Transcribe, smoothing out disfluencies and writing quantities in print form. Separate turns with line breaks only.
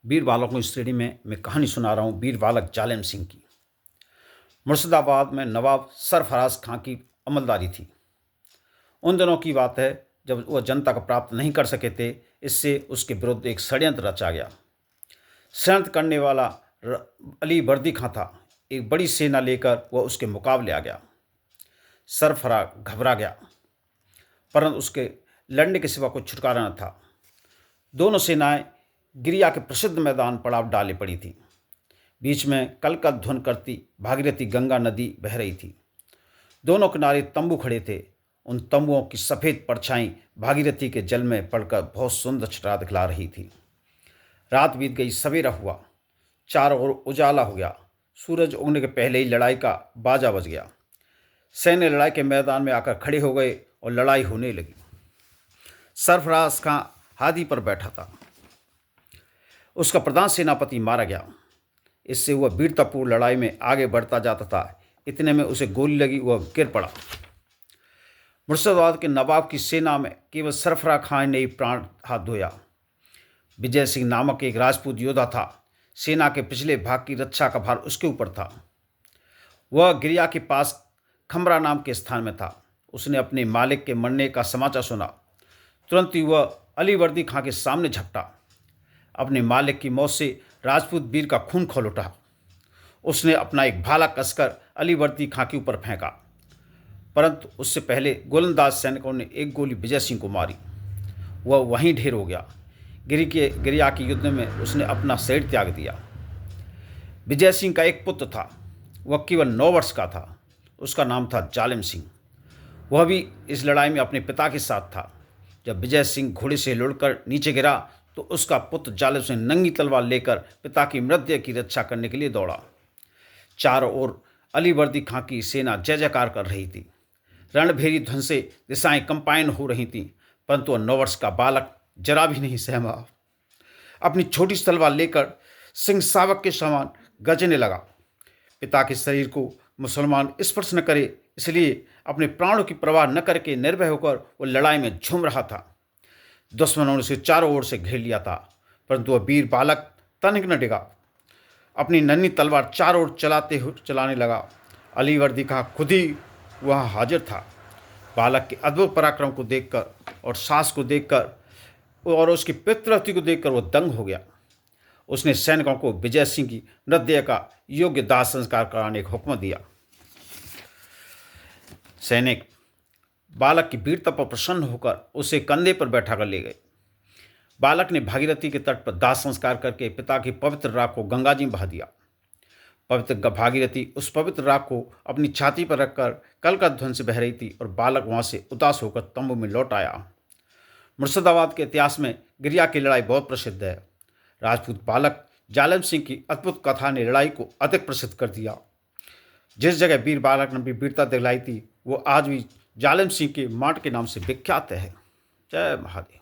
वीर बालकों की श्रेणी में मैं कहानी सुना रहा हूँ वीर बालक जालिम सिंह की। मुर्शिदाबाद में नवाब सरफराज खां की अमलदारी थी। उन दिनों की बात है जब वह जनता को प्राप्त नहीं कर सके थे। इससे उसके विरुद्ध एक षड्यंत्र रचा गया। षड्यंत्र करने वाला अली वर्दी खां था। एक बड़ी सेना लेकर वह उसके मुकाबले आ गया। सरफराज घबरा गया, परंतु उसके लड़ने के सिवा कोई छुटकारा न था। दोनों सेनाएं गिरिया के प्रसिद्ध मैदान पड़ाव डाले पड़ी थी। बीच में कलकल ध्वन करती भागीरथी गंगा नदी बह रही थी। दोनों किनारे तंबू खड़े थे। उन तंबुओं की सफ़ेद परछाई भागीरथी के जल में पड़कर बहुत सुंदर छटा दिखला रही थी। रात बीत गई, सवेरा हुआ, चारों ओर उजाला हो गया। सूरज उगने के पहले ही लड़ाई का बाजा बज गया। सैन्य लड़ाई के मैदान में आकर खड़े हो गए और लड़ाई होने लगी। सरफराज खां हाथी पर बैठा था। उसका प्रधान सेनापति मारा गया। इससे वह वीरतापूर्ण लड़ाई में आगे बढ़ता जाता था। इतने में उसे गोली लगी, वह गिर पड़ा। मुर्शिदाबाद के नवाब की सेना में केवल सरफराज खां ने ही प्राण हाथ धोया। विजय सिंह नामक एक राजपूत योद्धा था। सेना के पिछले भाग की रक्षा का भार उसके ऊपर था। वह गिरिया के पास खमरा नाम के स्थान में था। उसने अपने मालिक के मरने का समाचार सुना। तुरंत ही वह अली वर्दी खां के सामने झपटा। अपने मालिक की मौत से राजपूत वीर का खून खौल उठा। उसने अपना एक भाला कसकर अली वर्दी खां के ऊपर फेंका, परंतु उससे पहले गोलंदाज सैनिकों ने एक गोली विजय सिंह को मारी। वह वहीं ढेर हो गया। गिरिया के युद्ध में उसने अपना शरीर त्याग दिया। विजय सिंह का एक पुत्र था। वह केवल 9 वर्ष का था। उसका नाम था जालिम सिंह। वह भी इस लड़ाई में अपने पिता के साथ था। जब विजय सिंह घोड़े से लुढ़कर नीचे गिरा तो उसका पुत्र जालिम सिंह नंगी तलवार लेकर पिता की मृत्यु की रक्षा करने के लिए दौड़ा। चारों ओर अली वर्दी खां की सेना जय जयकार कर रही थी। रणभेरी ध्वन से दिशाएं कंपायन हो रही थीं, परंतु वह 9 वर्ष का बालक जरा भी नहीं सहमा। अपनी छोटी सी तलवार लेकर सिंह शावक के समान गरजने लगा। पिता के शरीर को मुसलमान स्पर्श न करे, इसलिए अपने प्राणों की परवाह न करके निर्भय होकर वो लड़ाई में झूम रहा था। दुश्मनों ने उसे चारों ओर से घेर लिया था, परंतु वह वीर बालक तनिक न डिगा। अपनी नन्ही तलवार चारों ओर चलाने लगा। अली वर्दी खां खुद ही वहाँ हाजिर था। बालक के अद्भुत पराक्रम को देखकर और साहस को देखकर और उसकी पितृत्व को देखकर वह दंग हो गया। उसने सैनिकों को विजय सिंह की मृतदेह का योग्य दाह संस्कार कराने का हुक्म दिया। सैनिक बालक की वीरता पर प्रसन्न होकर उसे कंधे पर बैठा कर ले गए। बालक ने भागीरथी के तट पर दाह संस्कार करके पिता की पवित्र राख को गंगा जी में बहा दिया। पवित्र भागीरथी उस पवित्र राख को अपनी छाती पर रखकर कल का ध्वन से बह रही थी और बालक वहां से उदास होकर तंबू में लौट आया। मुर्शिदाबाद के इतिहास में गिरिया की लड़ाई बहुत प्रसिद्ध है। राजपूत बालक जालिम सिंह की अद्भुत कथा ने लड़ाई को अधिक प्रसिद्ध कर दिया। जिस जगह वीर बालक ने भी वीरता दिखलाई थी, वो आज भी जालिम सिंह के माट के नाम से विख्यात है। जय महादेव।